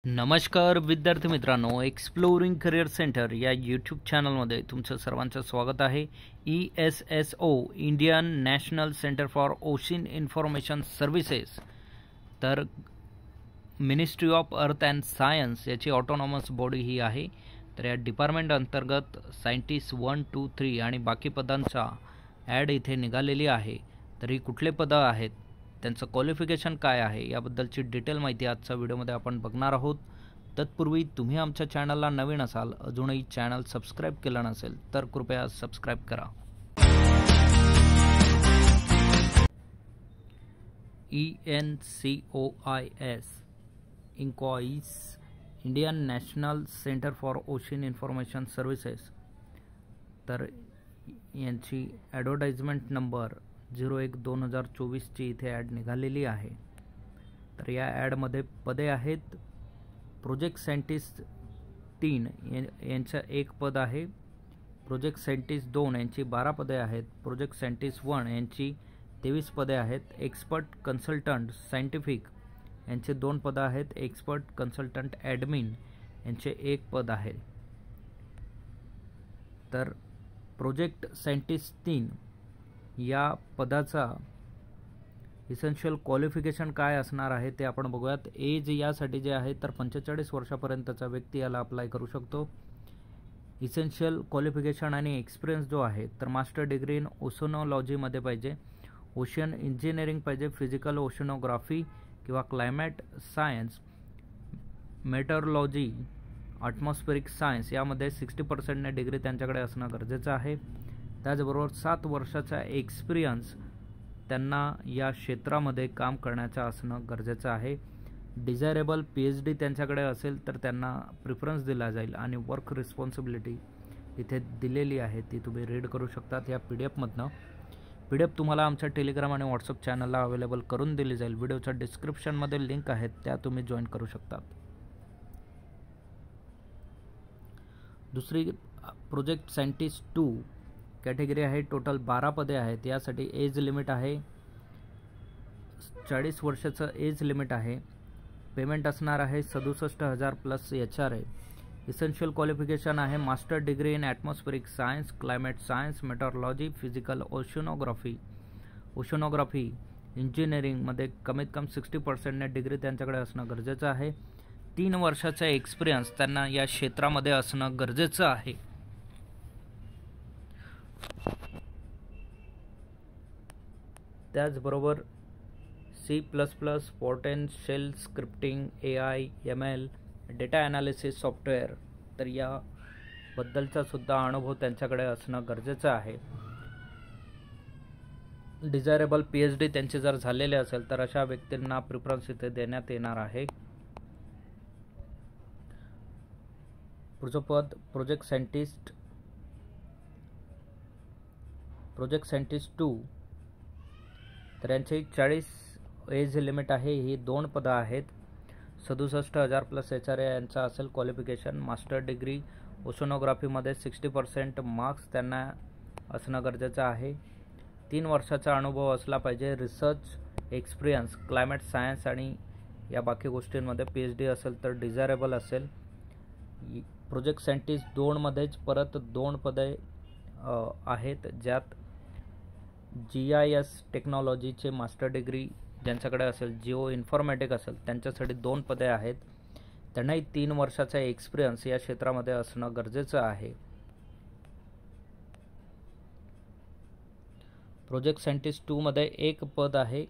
नमस्कार विद्यार्थी मित्रांनो, एक्सप्लोरिंग करिअर सेंटर या यूट्यूब चॅनलमध्ये तुमचं सर्वांचं स्वागत आहे. ESSO Indian national centre for ocean information services तर ministry of earth and science याची ऑटोनॉमस बॉडी ही आहे. तर या डिपार्टमेंट अंतर्गत सायंटिस्ट 1, 2, 3 आणि बाकी पदांचा ॲड इथे निघालेली आहे. तर ही कुठले पदं आहेत, त्यांचं क्वालिफिकेशन काय आहे याबद्दलची डिटेल माहिती आजच्या व्हिडिओमध्ये आपण बघणार आहोत. तत्पूर्वी तुम्ही आमच्या चॅनलला नवीन असाल, अजूनही चॅनल सबस्क्राईब केलं नसेल तर कृपया सबस्क्राईब करा. ENCOIS INCOIS Indian national centre for ocean information services तर यांची ॲडव्हर्टाइजमेंट नंबर 01/2024 ची इथे ॲड निघालेली आहे. तर या ॲडमध्ये पदे आहेत. प्रोजेक्ट सायंटिस्ट 3 यांचं एक पद आहे. प्रोजेक्ट सायंटिस्ट 2 यांची 12 पदे आहेत. प्रोजेक्ट सायंटिस्ट 1 यांची 23 पदे आहेत. एक्सपर्ट कन्सल्टंट सायंटिफिक यांचे 2 पदं आहेत. एक्सपर्ट कन्सल्टंट ॲडमिन यांचे 1 पद आहे. तर प्रोजेक्ट सायंटिस्ट 3 या पदाचा इसेन्शियल क्वालिफिकेशन काय असणार आहे ते आपण बघूयात. एज यासाठी जे आहे तर 45 वर्षापर्यंतचा व्यक्ती याला अप्लाय करू शकतो. इसेन्शियल क्वालिफिकेशन आणि एक्सपिरियन्स जो आहे तर मास्टर डिग्री इन ओशनॉलॉजीमध्ये पाहिजे, ओशन इंजिनिअरिंग पाहिजे, फिजिकल ओशनोग्राफी किंवा क्लायमेट सायन्स, मेटरलॉजी, ॲटमॉस्फेरिक सायन्स यामध्ये 60% डिग्री त्यांच्याकडे असणं गरजेचं आहे. त्याचबरोबर 7 वर्षाचा एक्सपिरियन्स त्यांना या क्षेत्रामध्ये काम करण्याचा असणं गरजेचं आहे. डिझायरेबल PhD त्यांच्याकडे असेल तर त्यांना प्रिफरन्स दिला जाईल आणि वर्क रिस्पॉन्सिबिलिटी इथे दिलेली आहे, ती तुम्ही रीड करू शकतात या PDF तुम्हाला आमच्या टेलिग्राम आणि व्हॉट्सअप चॅनलला अवेलेबल करून दिली जाईल. व्हिडिओच्या डिस्क्रिप्शनमध्ये लिंक आहेत, त्या तुम्ही जॉईन करू शकतात. दुसरी प्रोजेक्ट सायंटिस्ट 2 कॅटेगरी आहे. टोटल 12 पदे आहेत. यासाठी एज लिमिट आहे 40 वर्षाचं एज लिमिट आहे. पेमेंट असणार आहे 67,000 प्लस HRA. इसेन्शियल क्वालिफिकेशन आहे master degree in atmospheric science, climate science, meteorology, physical oceanography इंजिनिअरिंगमध्ये कमीत कमी 60% डिग्री त्यांच्याकडे असणं गरजेचं आहे. 3 वर्षाचा एक्सपिरियन्स त्यांना या क्षेत्रामध्ये असणं गरजेचं आहे. त्याचबरोबर C++, Fortran, shell scripting, AI, ML, data analysis software तर याबद्दलचा सुद्धा अनुभव त्यांच्याकडे असणं गरजेचं आहे. डिझायरेबल PhD त्यांचे जर झालेले असेल तर अशा व्यक्तींना प्रिफरन्स इथे देण्यात येणार आहे. पुढचं पद प्रोजेक्ट सायंटिस्ट 2 तर यांची 40 एज लिमिट आहे. ही 2 पदं आहेत. 67,000 प्लस HRA यांचा असेल क्वालिफिकेशन. मास्टर डिग्री ओशनोग्राफीमध्ये 60% मार्क्स त्यांना असणं गरजेचं आहे. 3 वर्षाचा अनुभव असला पाहिजे. रिसर्च एक्सपिरियन्स क्लायमेट सायन्स आणि या बाकी गोष्टींमध्ये PhD असेल तर डिझायरेबल असेल. प्रोजेक्ट सायंटिस्ट 2 मध्येच परत 2 पदे आहेत, ज्यात GIS टेक्नॉलॉजीचे मास्टर डिग्री ज्यांच्याकडे असेल, जिओ इन्फॉर्मॅटिक असेल त्यांच्यासाठी 2 पदे आहेत. त्यांनाही 3 वर्षाचा एक्सपिरियन्स या क्षेत्रामध्ये असणं गरजेचं आहे. प्रोजेक्ट सायंटिस्ट 2 मध्ये 1 पद आहे,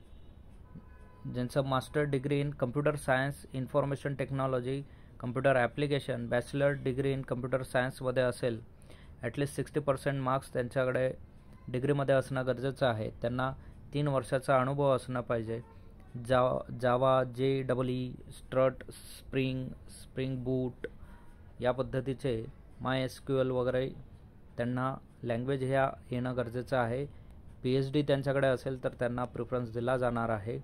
ज्यांचं master degree in computer science, information technology, computer application, bachelor degree in computer सायन्समध्ये असेल. ॲटलिस्ट 60% मार्क्स त्यांच्याकडे डिग्रीमध्ये असणं गरजेचं आहे. त्यांना 3 वर्षाचा अनुभव असणं पाहिजे. जावा, JEE, स्ट्रट, स्प्रिंग बूट या पद्धतीचे MySQL वगैरे त्यांना लँग्वेज ह्या येणं गरजेचं आहे. PhD त्यांच्याकडे असेल तर त्यांना प्रिफरन्स दिला जाणार आहे.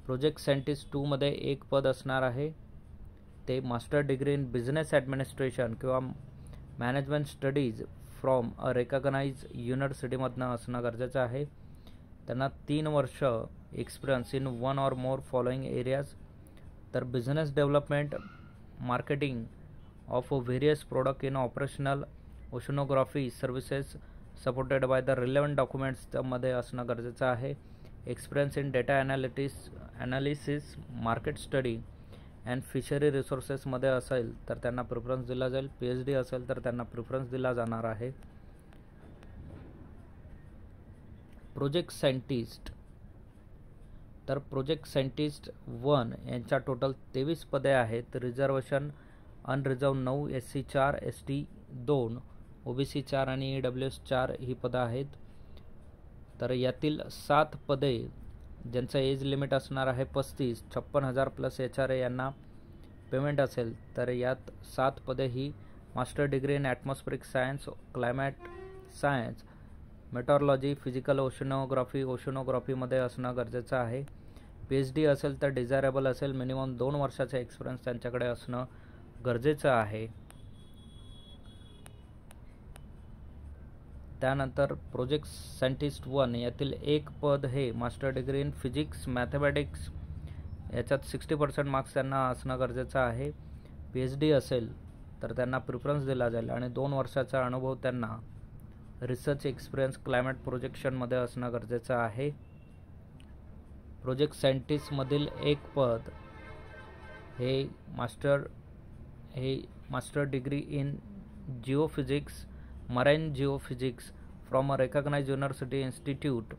प्रोजेक्ट सायंटिस्ट 2 मध्ये 1 पद असणार आहे. ते master degree in business administration किंवा management studies from a recognise युनिव्हर्सिटीमधनं असणं गरजेचं आहे. त्यांना 3 वर्ष experience in 1 or more following areas तर business development marketing of various product in operational oceanography services supported by the relevant डॉक्युमेंट्समध्ये असणं गरजेचं आहे. Experience in data analysis market study and fishery रिसोर्सेसमध्ये असेल तर त्यांना प्रिफरन्स दिला जाईल. PhD असेल तर त्यांना प्रिफरन्स दिला जाणार आहे. प्रोजेक्ट सायंटिस्ट, तर प्रोजेक्ट सायंटिस्ट 1 यांच्या टोटल 23 पदे आहेत. Reservation unreserved 9, SC 4, ST 2, OBC 4 आणि EWS 4 ही पदं आहेत. तर यातील 7 पदे ज्यांचं एज लिमिट असणार आहे 35, 56,000 प्लस HRA यांना पेमेंट असेल. तर यात 7 पदे ही master degree in atmospheric science, climate science, meteorology, physical ओशनोग्राफीमध्ये असणं गरजेचं आहे. PhD असेल तर डिझायरेबल असेल. मिनिमम 2 वर्षाचा एक्सपिरियन्स त्यांच्याकडे असणं गरजेचं आहे. त्यानंतर प्रोजेक्ट सायंटिस्ट 1 यातील एक पद हे master degree in physics mathematics, याच्यात 60% मार्क्स त्यांना असणं गरजेचं आहे. PhD असेल तर त्यांना प्रिफरन्स दिला जाईल आणि 2 वर्षाचा अनुभव त्यांना रिसर्च एक्सपिरियन्स क्लायमेट प्रोजेक्शनमध्ये असणं गरजेचं आहे. प्रोजेक्ट सायंटिस्टमधील एक पद हे master degree in geophysics, marine geophysics from a recognised university institute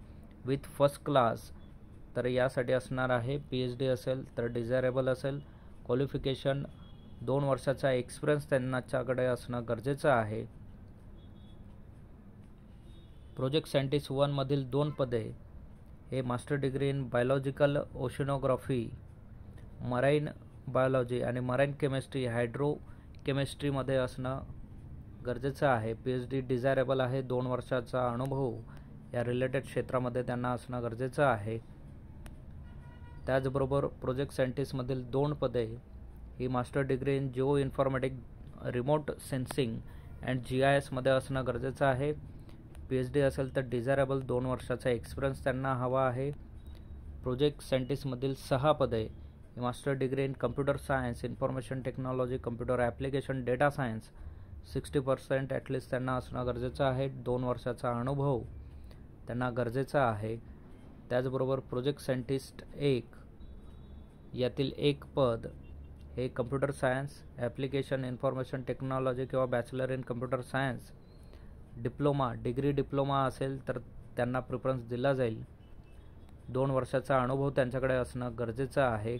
with first class, तर यासाठी असणार आहे. PhD असेल तर डिझायरेबल असेल. क्वालिफिकेशन 2 वर्षाचा एक्सपिरियन्स त्यांच्याकडे असणं गरजेचं आहे. प्रोजेक्ट सायंटिस्ट 1 मधील 2 पदे हे master degree in biological oceanography, marine biology आणि मराईन केमिस्ट्री, हायड्रो केमिस्ट्रीमध्ये असणं गरजेचं आहे. PhD डिझायरेबल आहे. 2 वर्षाचा अनुभव या रिलेटेड क्षेत्रामध्ये त्यांना असणं गरजेचं आहे. त्याचबरोबर प्रोजेक्ट सायंटिस्टमधील 2 पदे ही master degree in geo informatic, remote sensing and GIS मध्ये असणं गरजेचं आहे. PhD असेल तर डिझायरेबल 2 वर्षाचा एक्सपिरियन्स त्यांना हवा आहे. प्रोजेक्ट सायंटिस्टमधील 6 पदे ही master degree in computer science, information technology, computer application, data science, 60% at least त्यांना असणं गरजेचं आहे. 2 वर्षाचा अनुभव त्यांना गरजेचा आहे. त्याचबरोबर प्रोजेक्ट सायंटिस्ट 1 यातील एक पद हे computer science, application, information technology किंवा bachelor in computer science degree diploma असेल तर त्यांना प्रिफरन्स दिला जाईल. 2 वर्षाचा अनुभव त्यांच्याकडे असणं गरजेचं आहे.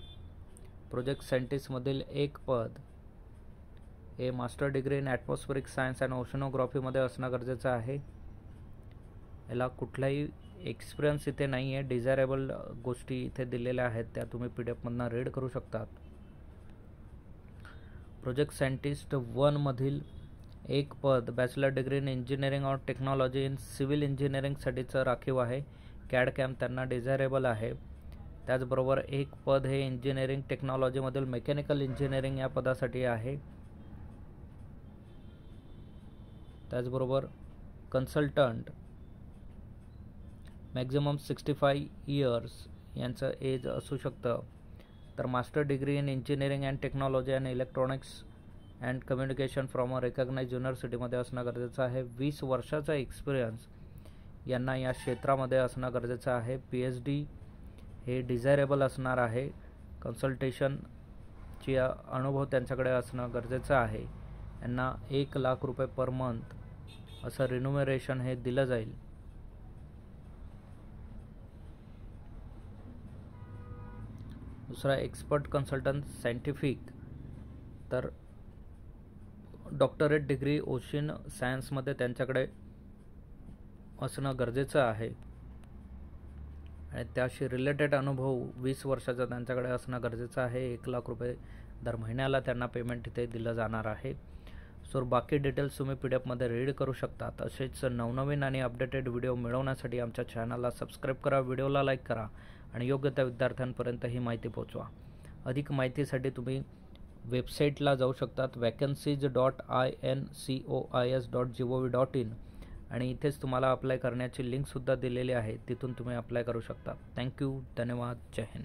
प्रोजेक्ट सायंटिस्टमधील एक पद हे master degree in atmospheric science and ओशनोग्राफीमध्ये असणं गरजेचं आहे. याला कुठलाही एक्सपिरियन्स इथे नाही आहे. डिझायरेबल गोष्टी इथे दिलेल्या आहेत, त्या तुम्ही PDF मधनं रीड करू शकतात. प्रोजेक्ट सायंटिस्ट 1 मधील एक पद बॅचलर डिग्री इन इंजिनिअरिंग और टेक्नॉलॉजी इन सिव्हिल इंजिनिअरिंगसाठीचं राखीव आहे. CAD/CAM त्यांना डिझायरेबल आहे. त्याचबरोबर एक पद हे इंजिनिअरिंग टेक्नॉलॉजीमधील मेकॅनिकल इंजिनिअरिंग या पदासाठी आहे. त्याचबरोबर कन्सल्टंट मॅक्झिमम 65 इयर्स यांचं एज असू शकतं. तर master degree in engineering and technology and electronics and communication from a recognised युनिव्हर्सिटीमध्ये असणं गरजेचं आहे. 20 वर्षाचा एक्सपिरियन्स यांना या क्षेत्रामध्ये असणं गरजेचं आहे. PhD हे डिझायरेबल असणार आहे. कन्सल्टेशनची अनुभव त्यांच्याकडे असणं गरजेचं आहे. यांना 1 लाख रुपये पर मंथ असं रिन्युमरेशन हे दिलं जाईल. दुसरा एक्सपर्ट कन्सल्टंट सायंटिफिक, तर डॉक्टरेट डिग्री ओशन सायन्समध्ये त्यांच्याकडे असणं गरजेचं आहे आणि त्याशी रिलेटेड अनुभव 20 वर्षाचा त्यांच्याकडे असणं गरजेचं आहे. 1 लाख रुपये दर महिन्याला त्यांना पेमेंट इथे दिलं जाणार आहे. सो बाकी डिटेल्स तुम्ही PDF मध्ये रीड करू शकतात. असेच नवनवीन आणि अपडेटेड व्हिडिओ मिळवण्यासाठी आमच्या चॅनलला सबस्क्राईब करा, व्हिडिओला लाईक करा आणि योग्य त्या विद्यार्थ्यांपर्यंत ही माहिती पोहोचवा. अधिक माहितीसाठी तुम्ही वेबसाईटला जाऊ शकतात vacancies.incois.gov.in आणि इथेच तुम्हाला अप्लाय करण्याची लिंकसुद्धा दिलेली आहे. तिथून तुम्ही अप्लाय करू शकता. थँक्यू. धन्यवाद. जय हिंद.